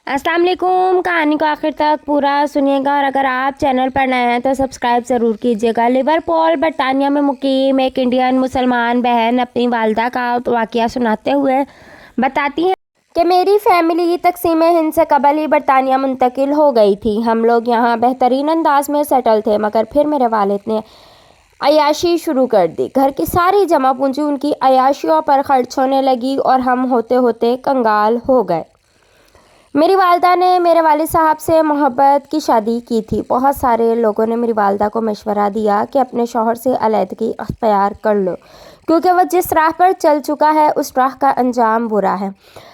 अस्सलाम वालेकुम। कहानी को आखिर तक पूरा सुनिएगा और अगर आप चैनल पर नए हैं तो सब्सक्राइब ज़रूर कीजिएगा। लिवरपूल बरतानिया में मुकीम एक इंडियन मुसलमान बहन अपनी वालदा का वाक़या सुनाते हुए बताती हैं कि मेरी फैमिली तक़सीम हिंद से कबल ही बरतानिया मुंतकिल हो गई थी। हम लोग यहाँ बेहतरीन अंदाज में सेटल थे, मगर फिर मेरे वालिद ने अयाशी शुरू कर दी। घर की सारी जमा पूंजी उनकी अयाशियों पर खर्च होने लगी और हम होते होते कंगाल हो गए। मेरी वालदा ने मेरे वालिद साहब से मोहब्बत की शादी की थी। बहुत सारे लोगों ने मेरी वालदा को मशवरा दिया कि अपने शौहर से अलहदगी अख्तियार कर लो, क्योंकि वह जिस राह पर चल चुका है उस राह का अंजाम बुरा है।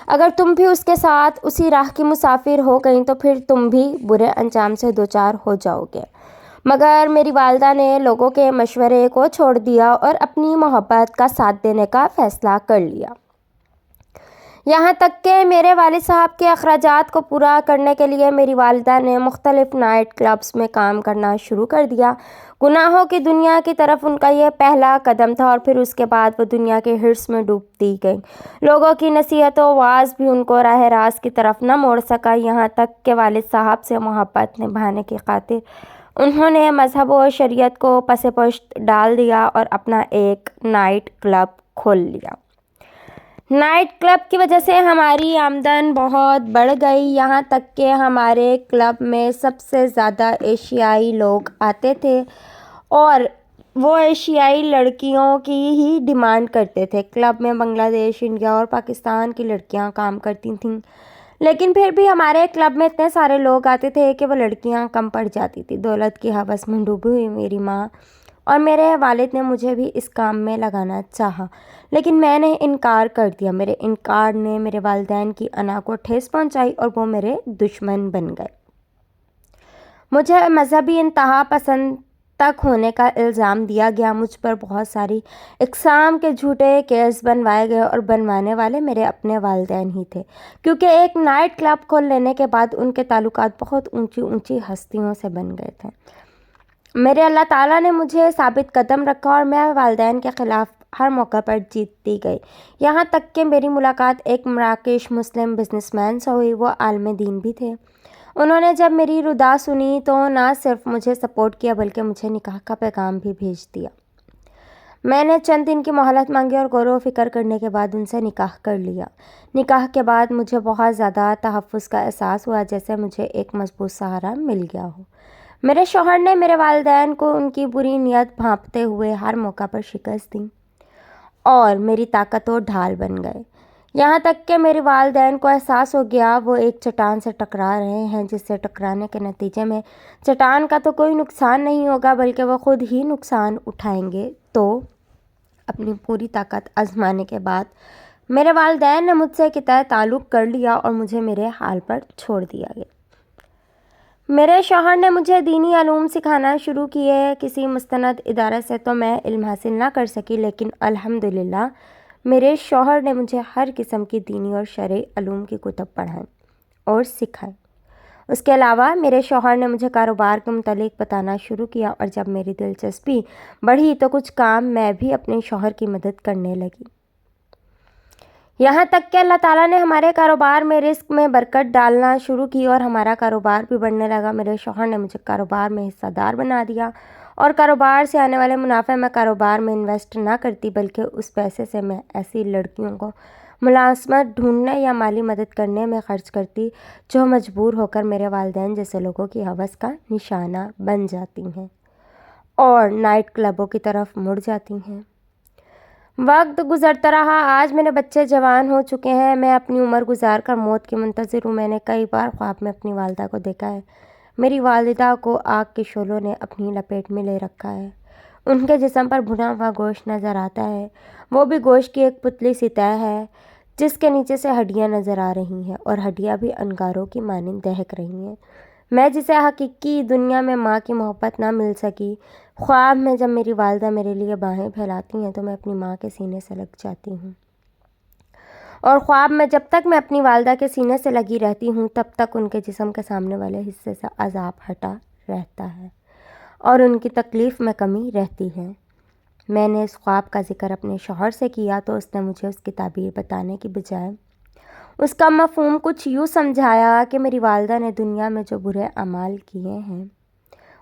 अगर तुम भी उसके साथ उसी राह की मुसाफिर हो गई तो फिर तुम भी बुरे अंजाम से दो चार हो जाओगे। मगर मेरी वालदा ने लोगों के मशवरे को छोड़ दिया और अपनी मोहब्बत का साथ देने का फ़ैसला कर लिया। यहाँ तक कि मेरे वालिद साहब के अखराजात को पूरा करने के लिए मेरी वालिदा ने मुख्तलिफ़ नाइट क्लब्स में काम करना शुरू कर दिया। गुनाहों की दुनिया की तरफ उनका यह पहला कदम था और फिर उसके बाद वो दुनिया के हिर्स में डूबती गई। लोगों की नसीहतों वाज भी उनको राह रास्त की तरफ न मोड़ सका। यहाँ तक कि वालिद साहब से मोहब्बत निभाने की खातिर उन्होंने मज़हब और शरीयत को पसे पुश्त डाल दिया और अपना एक नाइट क्लब खोल लिया। नाइट क्लब की वजह से हमारी आमदन बहुत बढ़ गई। यहाँ तक कि हमारे क्लब में सबसे ज़्यादा एशियाई लोग आते थे और वो एशियाई लड़कियों की ही डिमांड करते थे। क्लब में बांग्लादेश, इंडिया और पाकिस्तान की लड़कियाँ काम करती थीं, लेकिन फिर भी हमारे क्लब में इतने सारे लोग आते थे कि वो लड़कियाँ कम पड़ जाती थी। दौलत की हवस में डूबी हुई मेरी माँ और मेरे वालिद ने मुझे भी इस काम में लगाना चाहा, लेकिन मैंने इनकार कर दिया। मेरे इनकार ने मेरे वालिदैन की अना को ठेस पहुंचाई और वो मेरे दुश्मन बन गए। मुझे मजहबी इंतहा पसंद तक होने का इल्ज़ाम दिया गया। मुझ पर बहुत सारी इक़साम के झूठे केस बनवाए गए और बनवाने वाले मेरे अपने वालिदैन ही थे, क्योंकि एक नाइट क्लब खोल लेने के बाद उनके ताल्लुकात बहुत ऊंची ऊंची हस्तियों से बन गए थे। मेरे अल्लाह ताला ने मुझे साबित कदम रखा और मैं वालिदैन के ख़िलाफ़ हर मौका पर जीतती गई। यहाँ तक कि मेरी मुलाकात एक मराकेश मुस्लिम बिजनेसमैन से हुई। वो आलिम दीन भी थे। उन्होंने जब मेरी रुदा सुनी तो ना सिर्फ मुझे सपोर्ट किया बल्कि मुझे निकाह का पैगाम भी भेज दिया। मैंने चंद दिन की मोहलत मांगी और गौर व फिक्र करने के बाद उनसे निकाह कर लिया। निकाह के बाद मुझे बहुत ज़्यादा तहफ़्फ़ुज़ का एहसास हुआ, जैसे मुझे एक मजबूत सहारा मिल गया हो। मेरे शौहर ने मेरे वालिदैन को उनकी बुरी नीयत भांपते हुए हर मौका पर शिकस्त दी और मेरी ताकत और ढाल बन गए। यहाँ तक कि मेरे वालिदैन को एहसास हो गया वो एक चट्टान से टकरा रहे हैं, जिससे टकराने के नतीजे में चट्टान का तो कोई नुकसान नहीं होगा बल्कि वह खुद ही नुकसान उठाएंगे। तो अपनी पूरी ताकत आजमाने के बाद मेरे वालिदैन ने मुझसे क़िता ताल्लुक़ कर लिया और मुझे मेरे हाल पर छोड़ दिया गया। मेरे शौहर ने मुझे दीनी अलूम सिखाना शुरू किए। किसी मुस्तनद इदारे से तो मैं इल्म हासिल ना कर सकी, लेकिन अल्हम्दुलिल्लाह मेरे शौहर ने मुझे हर किस्म की दीनी और शरई अलूम की कुतुब पढ़ाएं और सिखाएं। उसके अलावा मेरे शौहर ने मुझे कारोबार के मुतालिक बताना शुरू किया और जब मेरी दिलचस्पी बढ़ी तो कुछ काम मैं भी अपने शौहर की मदद करने लगी। यहाँ तक कि अल्लाह ताला ने हमारे कारोबार में रिस्क में बरकत डालना शुरू की और हमारा कारोबार भी बढ़ने लगा। मेरे शौहर ने मुझे कारोबार में हिस्सेदार बना दिया और कारोबार से आने वाले मुनाफे में कारोबार में इन्वेस्ट ना करती बल्कि उस पैसे से मैं ऐसी लड़कियों को मुलाजमत ढूंढने या माली मदद करने में ख़र्च करती जो मजबूर होकर मेरे वालिदैन जैसे लोगों की हवस का निशाना बन जाती हैं और नाइट क्लबों की तरफ मुड़ जाती हैं। वक्त गुजरता रहा। आज मेरे बच्चे जवान हो चुके हैं। मैं अपनी उम्र गुजार कर मौत की मुंतज़िर हूँ। मैंने कई बार ख्वाब में अपनी वालिदा को देखा है। मेरी वालिदा को आग के शोलों ने अपनी लपेट में ले रखा है। उनके जिस्म पर भुना हुआ गोश्त नज़र आता है। वो भी गोश्त की एक पुतली सी तह है जिसके नीचे से हड्डियाँ नज़र आ रही हैं और हड्डियाँ भी अंगारों की मानिंद दहक रही हैं। मैं जिसे हकीकी दुनिया में माँ की मोहब्बत ना मिल सकी, ख्वाब में जब मेरी वालिदा मेरे लिए बाहें फैलाती हैं तो मैं अपनी माँ के सीने से लग जाती हूँ और ख्वाब में जब तक मैं अपनी वालिदा के सीने से लगी रहती हूँ तब तक उनके जिस्म के सामने वाले हिस्से से अज़ाब हटा रहता है और उनकी तकलीफ़ में कमी रहती है। मैंने इस ख्वाब का जिक्र अपने शौहर से किया तो उसने मुझे उसकी ताबीर बताने की बजाय اس کا مفہوم کچھ یوں سمجھایا کہ میری والدہ نے دنیا میں جو برے اعمال کیے ہیں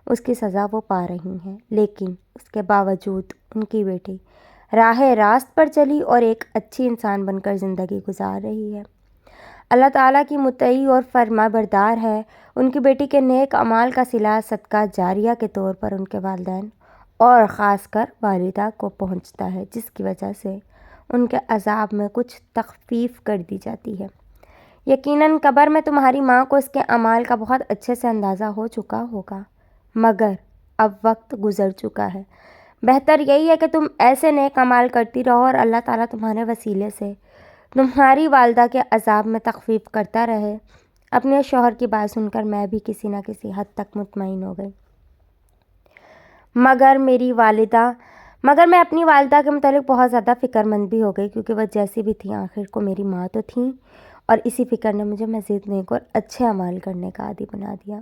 اس کی سزا وہ پا رہی ہیں، لیکن اس کے باوجود ان کی بیٹی راہ راست پر چلی اور ایک اچھی انسان بن کر زندگی گزار رہی ہے، اللہ تعالیٰ کی مطیع اور فرما بردار ہے۔ ان کی بیٹی کے نیک اعمال کا صلہ صدقہ جاریہ کے طور پر ان کے والدین اور خاص کر والدہ کو پہنچتا ہے، جس کی وجہ سے ان کے عذاب میں کچھ تخفیف کر دی جاتی ہے۔ یقیناً قبر میں تمہاری ماں کو اس کے اعمال کا بہت اچھے سے اندازہ ہو چکا ہوگا، مگر اب وقت گزر چکا ہے۔ بہتر یہی ہے کہ تم ایسے نیک اعمال کرتی رہو اور اللہ تعالیٰ تمہارے وسیلے سے تمہاری والدہ کے عذاب میں تخفیف کرتا رہے۔ اپنے شوہر کی بات سن کر میں بھی کسی نہ کسی حد تک مطمئن ہو گئی، مگر میں اپنی والدہ کے متعلق بہت زیادہ فکر مند بھی ہو گئی، کیونکہ وہ جیسی بھی تھیں آخر کو میری ماں تو تھیں، اور اسی فکر نے مجھے مزید نیک اور اچھے اعمال کرنے کا عادی بنا دیا۔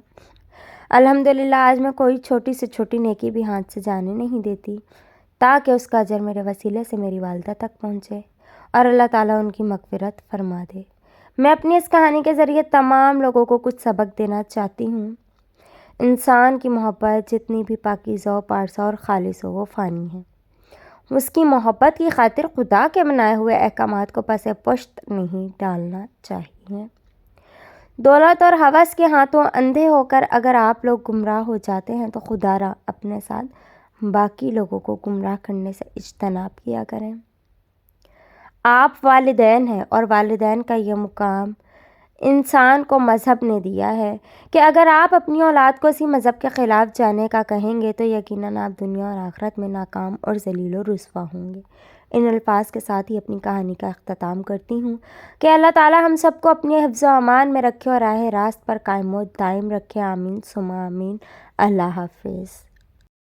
الحمدللہ آج میں کوئی چھوٹی سے چھوٹی نیکی بھی ہاتھ سے جانے نہیں دیتی، تاکہ اس کا اجر میرے وسیلے سے میری والدہ تک پہنچے اور اللہ تعالیٰ ان کی مغفرت فرما دے۔ میں اپنی اس کہانی کے ذریعے تمام لوگوں کو کچھ سبق دینا چاہتی ہوں۔ انسان کی محبت جتنی بھی پاکیزہ و پارسا اور خالص ہو، وہ فانی ہے۔ اس کی محبت کی خاطر خدا کے بنائے ہوئے احکامات کو پس پشت نہیں ڈالنا چاہیے۔ دولت اور ہوس کے ہاتھوں اندھے ہو کر اگر آپ لوگ گمراہ ہو جاتے ہیں تو خدا را اپنے ساتھ باقی لوگوں کو گمراہ کرنے سے اجتناب کیا کریں۔ آپ والدین ہیں اور والدین کا یہ مقام انسان کو مذہب نے دیا ہے کہ اگر آپ اپنی اولاد کو اسی مذہب کے خلاف جانے کا کہیں گے تو یقیناً آپ دنیا اور آخرت میں ناکام اور ذلیل و رسوا ہوں گے۔ ان الفاظ کے ساتھ ہی اپنی کہانی کا اختتام کرتی ہوں کہ اللہ تعالیٰ ہم سب کو اپنے حفظ و امان میں رکھے اور راہ راست پر قائم و دائم رکھے، آمین ثم آمین۔ اللہ حافظ۔